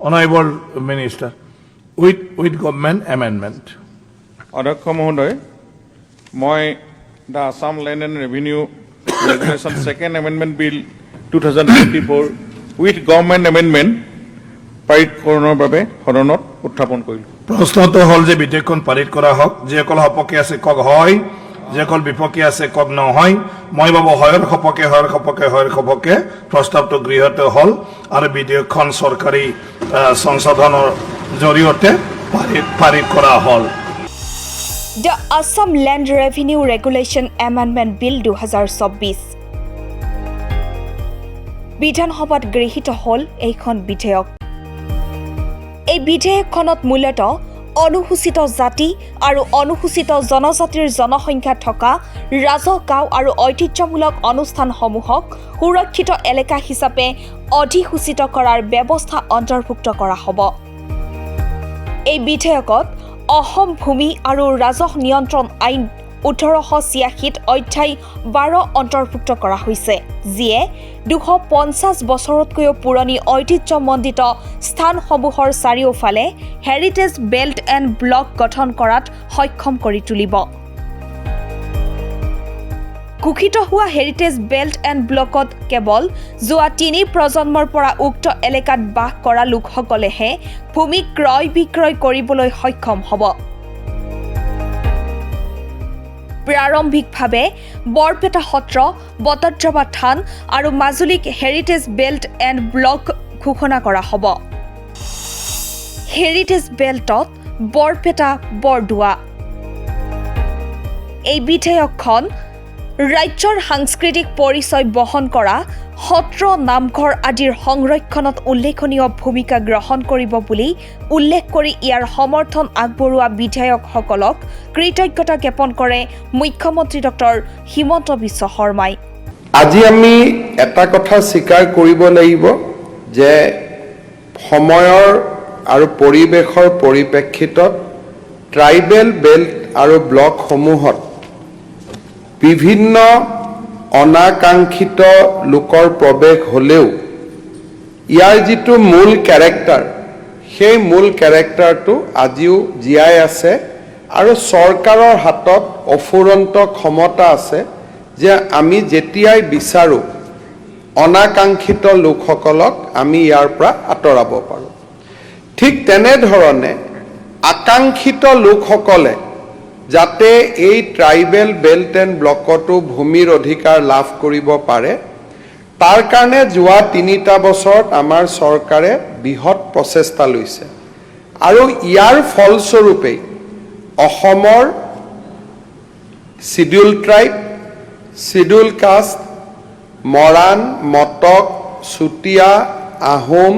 Honorable Minister, with government amendment. অধ্যক্ষ মহোদয় মই the Assam Land and Revenue Regulation Second Amendment Bill 2024 with government amendment পাৰিত কৰাৰ বাবে সদনত উত্থাপন কৰিলোঁ। প্ৰশ্নটো হ'ল যে বিধেয়কখন পাৰিত কৰা হওক, যিসকল সপক্ষে আছে কওক হয়, যিসকল বিপক্ষে আছে কওক নহয়। মই ভাবো হয়ৰ সপক্ষে প্ৰস্তাৱটো গৃহীত হ'ল আৰু বিধেয়কখন চৰকাৰী সংশোধনৰ জৰিয়তে পাৰিত কৰা হ'ল। The Assam Land Revenue Regulation Amendment Bill 2024 বিধানসভাত গৃহীত হ'ল এইখন বিধেয়ক। এই বিধেয়কখনত মূলতঃ অনুসূচিত জাতি আৰু অনুসূচিত জনজাতিৰ জনসংখ্যা থকা ৰাজহ গাঁও আৰু ঐতিহ্যমূলক অনুষ্ঠানসমূহক সুৰক্ষিত এলেকা হিচাপে অধিসূচিত কৰাৰ ব্যৱস্থা অন্তৰ্ভুক্ত কৰা হ'ব। এই বিধেয়কত অসম ভূমি আৰু ৰাজহ নিয়ন্ত্ৰণ আইন 1886 অধ্যায় 12 অন্তৰ্ভুক্ত কৰা হৈছে, যিয়ে 250 বছৰতকৈও পুৰণি ঐতিহ্যমণ্ডিত স্থানসমূহৰ চাৰিওফালে হেৰিটেজ বেল্ট এণ্ড ব্লক গঠন কৰাত সক্ষম কৰি তুলিব। ঘোষিত হোৱা হেৰিটেজ বেল্ট এণ্ড ব্লকত কেৱল যোৱা 3 প্ৰজন্মৰ পৰা উক্ত এলেকাত বাস কৰা লোকসকলেহে ভূমি ক্ৰয় বিক্ৰয় কৰিবলৈ সক্ষম হ'ব। প্ৰাৰম্ভিকভাৱে বৰপেটা সত্ৰ, বটদ্ৰৱা থান আৰু মাজুলীক হেৰিটেজ বেল্ট এণ্ড ব্লক ঘোষণা কৰা হ'ব। হেৰিটেজ বেল্টত বৰপেটা, বৰদোৱা। এই বিধেয়কখন ৰাজ্যৰ সাংস্কৃতিক পৰিচয় বহন কৰা সত্ৰ, নামঘৰ আদিৰ সংৰক্ষণত উল্লেখনীয় ভূমিকা গ্ৰহণ কৰিব বুলি উল্লেখ কৰি ইয়াৰ সমৰ্থন আগবঢ়োৱা বিধায়কসকলক কৃতজ্ঞতা জ্ঞাপন কৰে মুখ্যমন্ত্ৰী ডক্টৰ হিমন্ত বিশ্ব শৰ্মাই। আজি আমি এটা কথা স্বীকাৰ কৰিব লাগিব যে সময়ৰ আৰু পৰিৱেশৰ পৰিপ্ৰেক্ষিতত ট্ৰাইবেল বেল্ট আৰু ব্লকসমূহত বিভিন্ন অনাকাংক্ষিত লোকৰ প্ৰৱেশ হ'লেও ইয়াৰ যিটো মূল কেৰেক্টাৰ, সেই মূল কেৰেক্টাৰটো আজিও জীয়াই আছে আৰু চৰকাৰৰ হাতত অফুৰন্ত ক্ষমতা আছে যে আমি যেতিয়াই বিচাৰোঁ অনাকাংক্ষিত লোকসকলক আমি ইয়াৰ পৰা আঁতৰাব পাৰোঁ। ঠিক তেনেধৰণে আকাংক্ষিত লোকসকলে যাতে এই ট্ৰাইবেল বেল্ট এণ্ড ব্লকতো ভূমিৰ অধিকাৰ লাভ কৰিব পাৰে, তাৰ কাৰণে যোৱা 3টা বছৰত আমাৰ চৰকাৰে বৃহৎ প্ৰচেষ্টা লৈছে আৰু ইয়াৰ ফলস্বৰূপেই অসমৰ schedule tribe, schedule caste, Moran, Motok, Chutia, Ahom,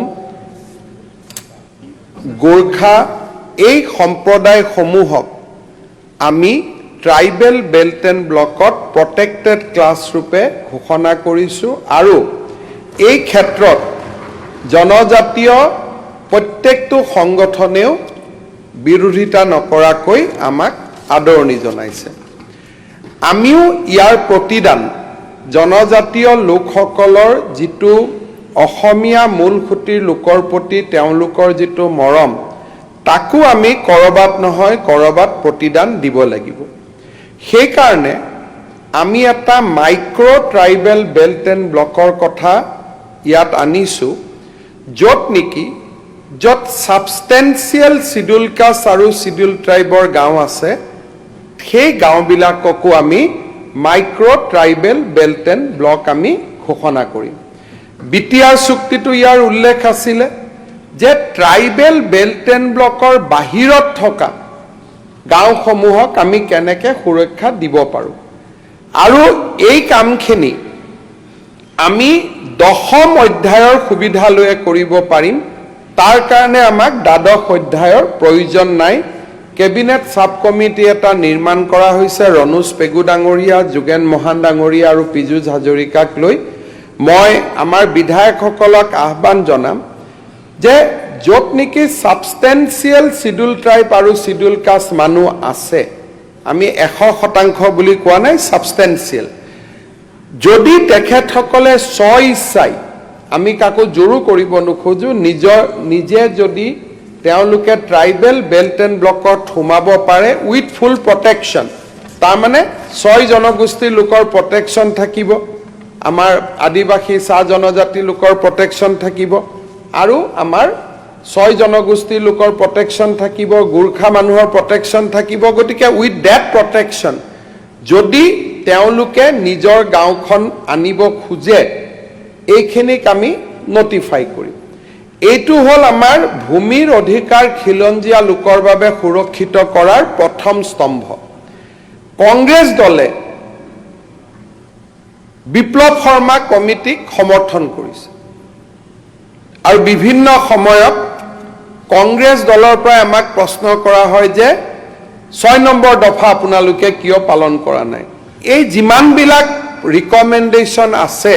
Gorkha এই সম্প্ৰদায়সমূহক আমি ট্ৰাইবেল বেল্ট এণ্ড ব্লকত প্ৰটেক্টেড ক্লাছ ৰূপে ঘোষণা কৰিছোঁ আৰু এই ক্ষেত্ৰত জনজাতীয় প্ৰত্যেকটো সংগঠনেও বিৰোধিতা নকৰাকৈ আমাক আদৰণি জনাইছে। আমিও ইয়াৰ প্ৰতিদান জনজাতীয় লোকসকলৰ যিটো অসমীয়া মূলসুঁতিৰ লোকৰ প্ৰতি তেওঁলোকৰ যিটো মৰম, তাকো আমি কৰবাত নহয় কৰবাত প্ৰতিদান দিব লাগিব। সেইকাৰণে আমি এটা মাইক্ৰ' ট্ৰাইবেল বেল্ট এণ্ড ব্লকৰ কথা ইয়াত আনিছোঁ, য'ত ছাবষ্টেঞ্চিয়েল শিডিউল কাষ্ট আৰু শিডিউল ট্ৰাইবৰ গাঁও আছে, সেই গাঁওবিলাককো আমি micro' tribal belt and block আমি ঘোষণা কৰিম। বিটিআৰ চুক্তিটো ইয়াৰ উল্লেখ আছিলে যে ট্ৰাইবেল বেল্ট এণ্ড ব্লকৰ বাহিৰত থকা গাঁওসমূহক আমি কেনেকৈ সুৰক্ষা দিব পাৰোঁ আৰু এই কামখিনি আমি 10ম অধ্যায়ৰ সুবিধা লৈ কৰিব পাৰিম। তাৰ কাৰণে আমাক 12শ অধ্যায়ৰ প্ৰয়োজন নাই। কেবিনেট সাব কমিটি এটা নিৰ্মাণ কৰা হৈছে ৰণোজ পেগু ডাঙৰীয়া, যোগেন মহান ডাঙৰীয়া আৰু পীযুষ হাজৰিকাক লৈ। মই আমাৰ বিধায়কসকলক আহ্বান জনাম যে য'ত নেকি ছাবষ্টেঞ্চিয়েল শিডিউল ট্ৰাইব আৰু শিডিউল কাষ্ট মানুহ আছে, আমি 100% বুলি কোৱা নাই, ছাবষ্টেঞ্চিয়েল, যদি তেখেতসকলে স্ব ইচ্ছাই আমি কাকো জোৰো কৰিব নোখোজো নিজে যদি তেওঁলোকে ট্ৰাইবেল বেল্ট এণ্ড ব্লকত সোমাব পাৰে উইথ ফুল প্ৰটেকশ্যন তাৰমানে 6 জনগোষ্ঠীৰ লোকৰ প্ৰটেকশ্যন থাকিব আমাৰ আদিবাসী চাহ জনজাতি লোকৰ প্ৰটেকশ্যন থাকিব আৰু আমাৰ 6 জনগোষ্ঠীৰ লোকৰ প্ৰটেকশ্যন থাকিব গোৰ্খা মানুহৰ প্ৰটেকশ্যন থাকিব গতিকে উইথ ডেট প্ৰটেকশ্যন যদি তেওঁলোকে নিজৰ গাঁওখন আনিব খোজে এইখিনিক আমি নটিফাই কৰিম এইটো হ'ল আমাৰ ভূমিৰ অধিকাৰ খিলঞ্জীয়া লোকৰ বাবে সুৰক্ষিত কৰাৰ প্ৰথম স্তম্ভ কংগ্ৰেছ দলে বিপ্লৱ শৰ্মা কমিটিক সমৰ্থন কৰিছে আৰু বিভিন্ন সময়ত কংগ্ৰেছ দলৰ পৰা আমাক প্ৰশ্ন কৰা হয় যে 6 নম্বৰ দফা আপোনালোকে কিয় পালন কৰা নাই এই যিমানবিলাক ৰিকমেণ্ডেশ্যন আছে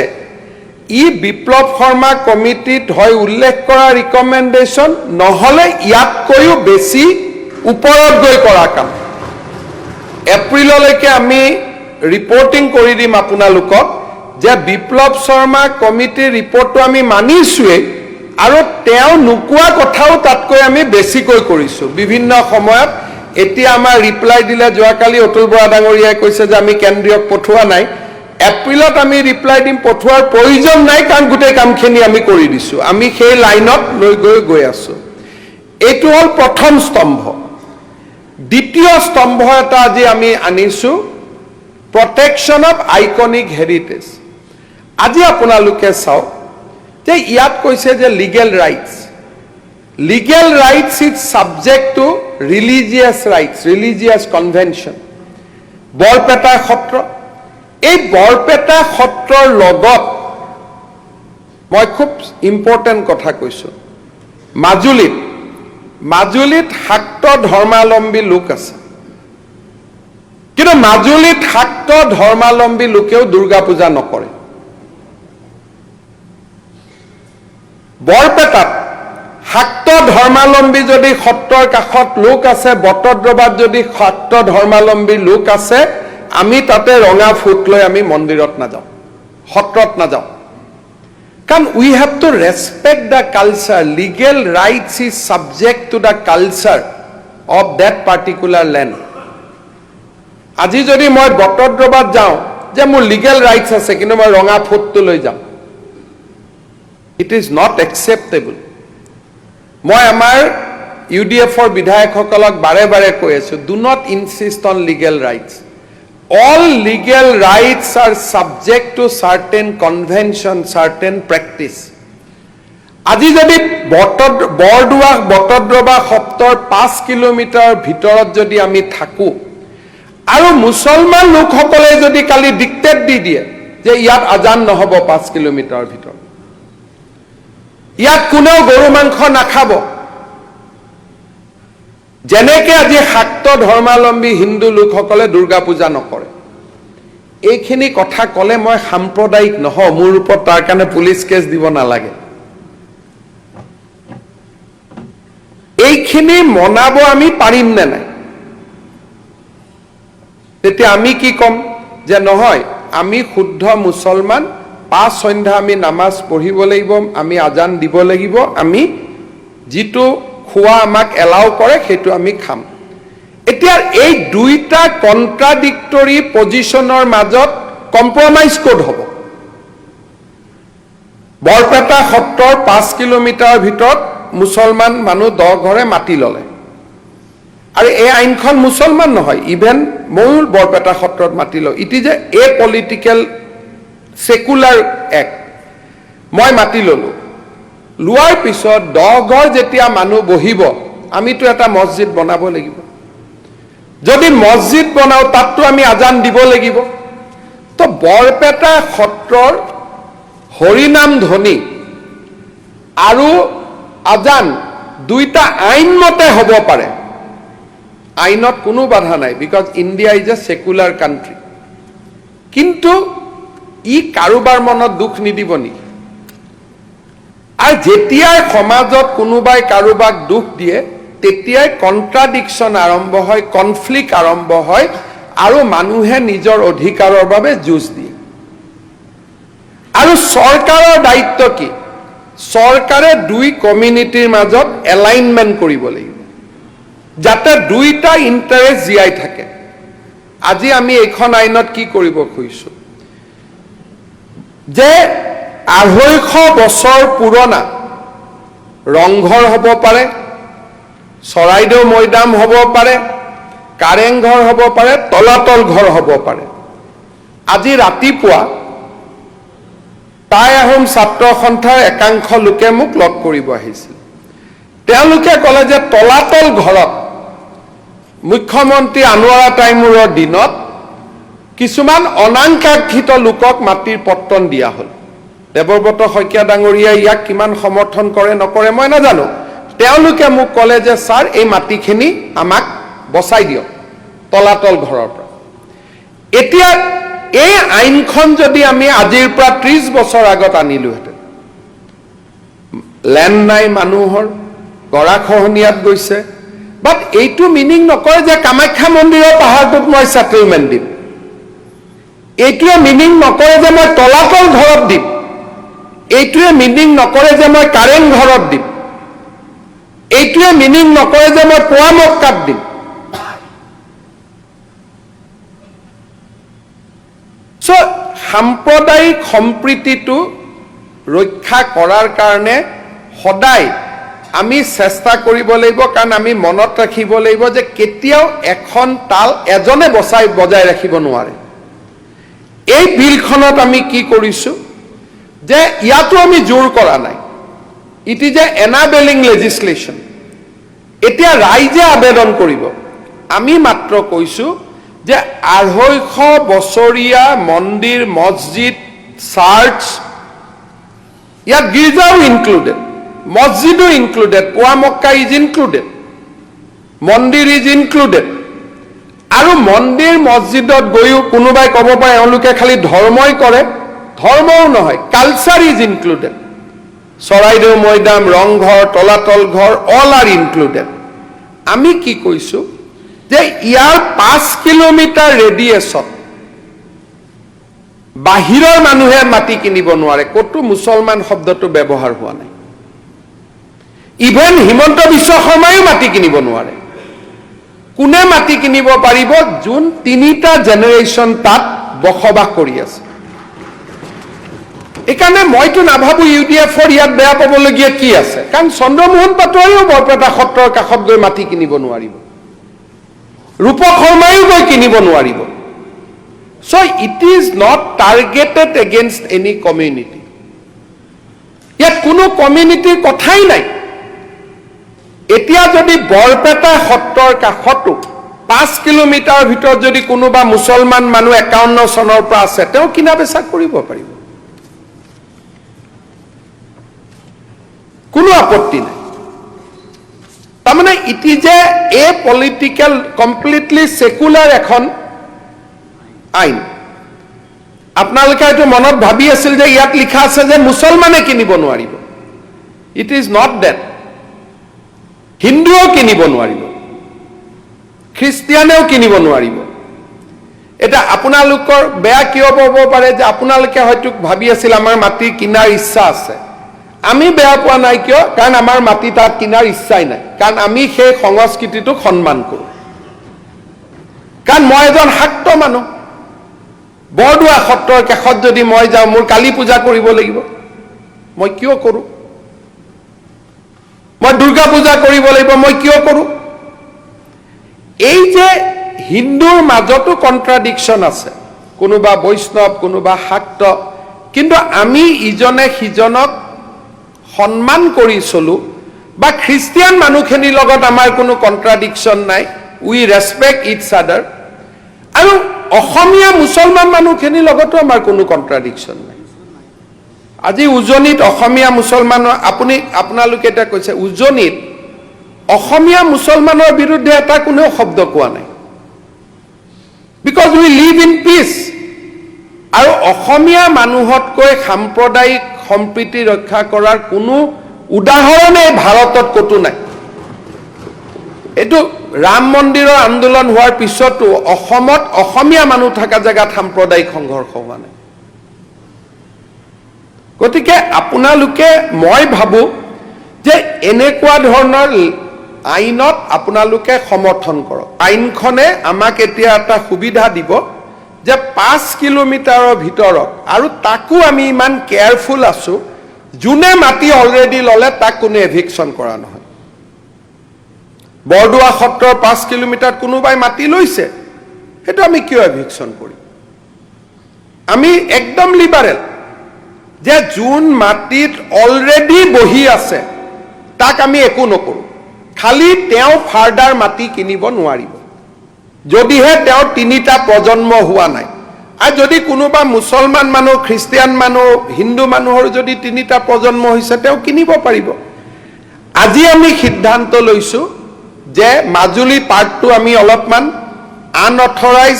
ই বিপ্লৱ শৰ্মা কমিটিত হয় উল্লেখ কৰা ৰিকমেণ্ডেশ্যন নহলে ইয়াতকৈও বেছি ওপৰত গৈ কৰা কাম এপ্ৰিললৈকে আমি ৰিপৰ্টিং কৰি দিম আপোনালোকক যে বিপ্লৱ শৰ্মা কমিটিৰ ৰিপৰ্টটো আমি মানিছোৱে আৰু তেওঁ নোকোৱা কথাও তাতকৈ আমি বেছিকৈ কৰিছো বিভিন্ন সময়ত এতিয়া আমাৰ ৰিপ্লাই দিলে যোৱাকালি অতুল বৰা ডাঙৰীয়াই কৈছে যে আমি কেন্দ্ৰীয়ক পঠোৱা নাই এপ্ৰিলত আমি ৰিপ্লাই দিম পঠোৱাৰ প্ৰয়োজন নাই কাৰণ গোটেই কামখিনি আমি কৰি দিছো আমি সেই লাইনত লৈ গৈ আছো এইটো হ'ল প্ৰথম স্তম্ভ দ্বিতীয় স্তম্ভ এটা আজি আমি আনিছো প্ৰটেকশ্যন অফ আইকনিক হেৰিটেজ আজি আপোনালোকে চাওক যে ইয়াত কৈছে যে legal rights is subject to religious rights religious convention Barpeta Satra এই বৰপেটা সত্ৰৰ লগত মই খুব ইম্পৰ্টেণ্ট কথা কৈছো মাজুলীত শাক্ত ধৰ্মাৱলম্বী লোক আছে কিন্তু মাজুলীত শাক্ত ধৰ্মাৱলম্বী লোকেও দুৰ্গা পূজা নকৰে বৰপেটাত শাক্ত ধৰ্মাৱলম্বী যদি সত্ৰৰ কাষত লোক আছে বটদ্ৰৱাত যদি শাক্ত ধৰ্মাৱলম্বী লোক আছে আমি তাতে ৰঙা ফুট লৈ আমি মন্দিৰত নাযাওঁ সত্ৰত নাযাওঁ কাৰণ we have to respect the culture legal rights is subject to the culture of that particular land আজি যদি মই বটদ্ৰৱাত যাওঁ যে মোৰ লিগেল ৰাইটছ আছে কিন্তু মই ৰঙা ফুটটো লৈ যাম ইট ইজ নট একচেপ্টেবল মই আমাৰ ইউডিএফৰ বিধায়কসকলক বাৰে বাৰে কৈ আছো do not insist on legal rights all legal rights are subject to certain convention certain practice আজি যদি বটদ্ৰৱা সত্ৰৰ 5 কিলোমিটাৰ ভিতৰত যদি আমি থাকো আৰু মুছলমান লোকসকলে যদি কালি ডিক্টেট দি দিয়ে যে ইয়াত আজান নহব 5 কিলোমিটাৰ ভিতৰত ইয়াত কোনেও গৰু মাংস নাখাব যেনেকে আজি শাক্ত ধৰ্মাৱলম্বী হিন্দু লোকসকলে দুৰ্গা পূজা নকৰে এইখিনি কথা কলে মই সাম্প্ৰদায়িক নহওঁ মোৰ ওপৰত তাৰ কাৰণে পুলিচ কেছ দিব নালাগে এইখিনি মনাব আমি পাৰিম নে নাই তেতিয়া আমি কি কম যে নহয় আমি শুদ্ধ মুছলমান 5 সন্ধ্যা আমি নামাজ পঢ়িব লাগিব আমি আজান দিব লাগিব আমি যিটো খোৱা আমাক এলাও কৰে সেইটো আমি খাম এতিয়া এই দুইটা কন্ট্ৰাডিক্টৰি পজিশনৰ মাজত কম্প্ৰমাইজ কোড হ'ব বৰপেটা সত্ৰৰ 5 কিলোমিটাৰ ভিতৰত মুছলমান মানুহ 10 ঘৰে মাটি ললে আৰু এই আইনখন মুছলমান নহয় ইভেন ময়ো বৰপেটা সত্ৰত মাটি লওঁ it is a political secular act মই মাটি ললো লোৱাৰ পিছত 10 ঘৰ যেতিয়া মানুহ বহিব আমিতো এটা মছজিদ বনাব লাগিব যদি মছজিদ বনাও তাততো আমি আজান দিব লাগিব তো বৰপেটা সত্ৰৰ হৰিনাম ধ্বনি আৰু আজান দুইটা আইন মতে হ'ব পাৰে আইনত কোনো বাধা নাই because India is a secular country কিন্তু ই কাৰোবাৰ মনত দুখ নিদিব নেকি আৰু যেতিয়াই সমাজত কোনোবাই কাৰোবাক দুখ দিয়ে তেতিয়াই কন্ট্ৰাডিকশ্যন আৰম্ভ হয় কনফ্লিক্ট আৰম্ভ হয় আৰু মানুহে নিজৰ অধিকাৰৰ বাবে যুঁজ দিয়ে আৰু চৰকাৰৰ দায়িত্ব কি চৰকাৰে দুই কমিউনিটিৰ মাজত এলাইনমেণ্ট কৰিব লাগিব যাতে দুইটা ইণ্টাৰেষ্ট জীয়াই থাকে আজি আমি এইখন আইনত কি কৰিব খুজিছো যে 250 বছৰ পুৰণা ৰংঘৰ হ'ব পাৰে চৰাইদেউ মৈদাম হ'ব পাৰে কাৰেংঘৰ হ'ব পাৰে তলাতল ঘৰ হ'ব পাৰে আজি ৰাতিপুৱা টাই আহোম ছাত্ৰ সন্থাৰ একাংশ লোকে মোক লগ কৰিব আহিছিল তেওঁলোকে ক'লে যে তলাতল ঘৰত মুখ্যমন্ত্ৰী আনোৱাৰা টাইমুৰৰ দিনত কিছুমান অনাকাংক্ষিত লোকক মাটিৰ পট্টন দিয়া হ'ল দেৱব্ৰত শইকীয়া ডাঙৰীয়াই ইয়াক কিমান সমৰ্থন কৰে নকৰে মই নাজানো তেওঁলোকে মোক ক'লে যে ছাৰ এই মাটিখিনি আমাক বচাই দিয়ক তলাতল ঘৰৰ পৰা এতিয়া এই আইনখন যদি আমি আজিৰ পৰা 30 বছৰ আগত আনিলোহেঁতেন লেণ্ড নাই মানুহৰ গৰাখহনীয়াত গৈছে বাট এইটো মিনিং নকৰে যে কামাখ্যা মন্দিৰৰ পাহাৰটোত মই সেটেলমেণ্ট দিম এইটোৱে মিনিং নকৰে যে মই তলাতল ঘৰত দিম এইটোৱে মিনিং নকৰে যে মই কাৰেং ঘৰত দিম এইটোৱে মিনিং নকৰে যে মই পোৱামক্কাত দিম চ' সাম্প্ৰদায়িক সম্প্ৰীতিটো ৰক্ষা কৰাৰ কাৰণে সদায় আমি চেষ্টা কৰিব লাগিব কাৰণ আমি মনত ৰাখিব লাগিব যে কেতিয়াও এখন তাল এজনে বজাই ৰাখিব নোৱাৰে এই বিলখনত আমি কি কৰিছো যে ইয়াতো আমি জোৰ কৰা নাই ইট ইজ এ এনাবেলিং লেজিসলেশ্যন এতিয়া ৰাইজে আবেদন কৰিব আমি মাত্ৰ কৈছো যে 250 বছৰীয়া মন্দিৰ মছজিদ চাৰ্চ ইয়াত গীৰ্জাও ইনক্লুডেড মছজিদো ইনক্লুডেড পোৱামক্কা ইজ ইনক্লুডেড মন্দিৰ ইজ ইনক্লুডেড আৰু মন্দিৰ মছজিদত গৈও কোনোবাই ক'ব পাৰে এওঁলোকে খালি ধৰ্মই কৰে ধৰ্মও নহয় কালচাৰ ইজ ইনক্লুডেড চৰাইদেউ মৈদাম ৰংঘৰ তলাতল ঘৰ অল আৰ ইনক্লুডেড আমি কি কৈছো যে ইয়াৰ 5 কিলোমিটাৰ ৰেডিয়াছত বাহিৰৰ মানুহে মাটি কিনিব নোৱাৰে কতো মুছলমান শব্দটো ব্যৱহাৰ হোৱা নাই ইভেন হিমন্ত বিশ্ব শৰ্মায়ো মাটি কিনিব নোৱাৰে কোনে মাটি কিনিব পাৰিব যোন 3টা জেনেৰেশ্যন তাত বসবাস কৰি আছে একাৰণে মইতো নাভাবো ইউডিএফৰ ইয়াত বেয়া পাবলগীয়া কি আছে কাৰণ চন্দ্ৰমোহন পাটোৱাৰীও বৰপেটা সত্ৰৰ কাষত গৈ মাটি কিনিব নোৱাৰিব ৰূপক শৰ্মায়ো গৈ কিনিব নোৱাৰিব so it is not targeted against any community ইয়াত কোনো কমিউনিটিৰ কথাই নাই এতিয়া যদি বৰপেটা সত্ৰৰ কাষতো 5 কিলোমিটাৰ ভিতৰত যদি কোনোবা মুছলমান মানুহ 51 চনৰ পৰা আছে তেওঁ কিনা বেচা কৰিব পাৰিব কোনো আপত্তি নাই তাৰমানে it is a political completely secular এখন আইন আপোনালোকে এইটো মনত ভাবি আছিল যে ইয়াত লিখা আছে যে মুছলমানে কিনিব নোৱাৰিব ইট ইজ নট দ্যাট হিন্দুও কিনিব নোৱাৰিব খ্ৰীষ্টিয়ানেও কিনিব নোৱাৰিব এটা আপোনালোকৰ বেয়া কিয় হ'ব পাৰে যে আপোনালোকে হয়তো ভাবি আছিল আমাৰ মাটি কিনাৰ ইচ্ছা আছে আমি বেয়া পোৱা নাই কিয় কাৰণ আমাৰ মাটি তাত কিনাৰ ইচ্ছাই নাই কাৰণ আমি সেই সংস্কৃতিটোক সন্মান কৰো কাৰণ মই এজন শাক্ত মানুহ বৰদোৱা সত্ৰৰ কাষত যদি মই যাওঁ মোৰ কালী পূজা কৰিব লাগিব মই কিয় কৰো মই দুৰ্গা পূজা কৰিব লাগিব মই কিয় কৰো এই যে হিন্দুৰ মাজতো কন্ট্ৰাডিকশন আছে কোনোবা বৈষ্ণৱ কোনোবা শাক্ত কিন্তু আমি ইজনে সিজনক সন্মান কৰি চলো বা খ্ৰীষ্টিয়ান মানুহখিনিৰ লগত আমাৰ কোনো কন্ট্ৰাডিকশন নাই উই ৰেসপেক্ট ইটস আদাৰ আৰু অসমীয়া মুছলমান মানুহখিনিৰ লগতো আমাৰ কোনো কন্ট্ৰাডিকশন নাই আজি উজনিত অসমীয়া মুছলমানৰ আপোনালোকে এটা কৈছে উজনিত অসমীয়া মুছলমানৰ বিৰুদ্ধে এটা কোনো শব্দ কোৱা নাই because we live in peace আৰু অসমীয়া মানুহতকৈ সাম্প্ৰদায়িক সম্প্ৰীতি ৰক্ষা কৰাৰ কোনো উদাহৰণে ভাৰতত কতো নাই এটো ৰাম মন্দিৰৰ আন্দোলন হোৱাৰ পিছতো অসমত অসমীয়া মানুহ থকা জায়গাত সাম্প্ৰদায়িক সংঘৰ্ষ হোৱা নাই গতিকে আপোনালোকে মই ভাবো যে এনেকুৱা ধৰণৰ আইনত আপোনালোকে সমৰ্থন কৰক আইনখনে আমাক এতিয়া এটা সুবিধা দিব যে 5 কিলোমিটাৰৰ ভিতৰত আৰু তাকো আমি ইমান কেয়াৰফুল আছো যোনে মাটি অলৰেডি ললে তাক কোনো এভিকশন কৰা নহয় বৰদোৱা সত্ৰৰ 5 কিলোমিটাৰত কোনোবাই মাটি লৈছে সেইটো আমি কিয় এভিকশন কৰিম আমি একদম লিবাৰেল যে যোন মাটিত অলৰেডি বহি আছে তাক আমি একো নকৰো খালি তেওঁ ফাৰ্ডাৰ মাটি কিনিব নোৱাৰিব যদিহে তেওঁ তিনিটা প্ৰজন্ম হোৱা নাই আৰু যদি কোনোবা মুছলমান মানুহ খ্ৰীষ্টিয়ান মানুহ হিন্দু মানুহৰ যদি তিনিটা প্ৰজন্ম হৈছে তেওঁ কিনিব পাৰিব আজি আমি সিদ্ধান্ত লৈছো যে মাজুলী পাৰ্টটো আমি অলপমান unauthorise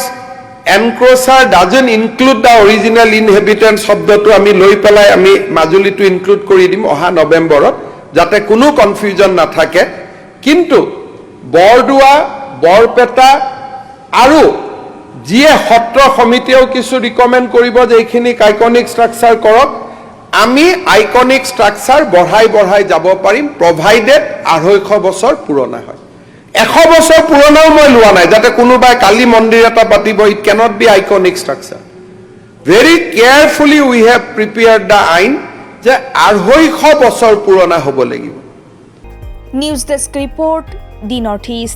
encroacher doesn't include the original inhabitant শব্দটো আমি লৈ পেলাই আমি মাজুলীটো ইনক্লুড কৰি দিম অহা নৱেম্বৰত যাতে কোনো কনফিউজন নাথাকে কিন্তু বৰদোৱা বৰপেটা আৰু যিয়ে সত্ৰ সমিতিয়েও কিছু ৰিকমেণ্ড কৰিব যে এইখিনি আইকনিক ষ্ট্ৰাকচাৰ কৰক আমি আইকনিক ষ্ট্ৰাকচাৰ বঢ়াই যাব পাৰিম প্ৰভাইডেড 250 বছৰ পুৰণা হয় 100 বছৰ পুৰণাও মই লোৱা নাই যাতে কোনোবাই কালি মন্দিৰ এটা পাতিব it cannot be iconic structure very carefully we have prepared the আইন যে 250 বছৰ পুৰণা হ'ব লাগিব news desk report the North east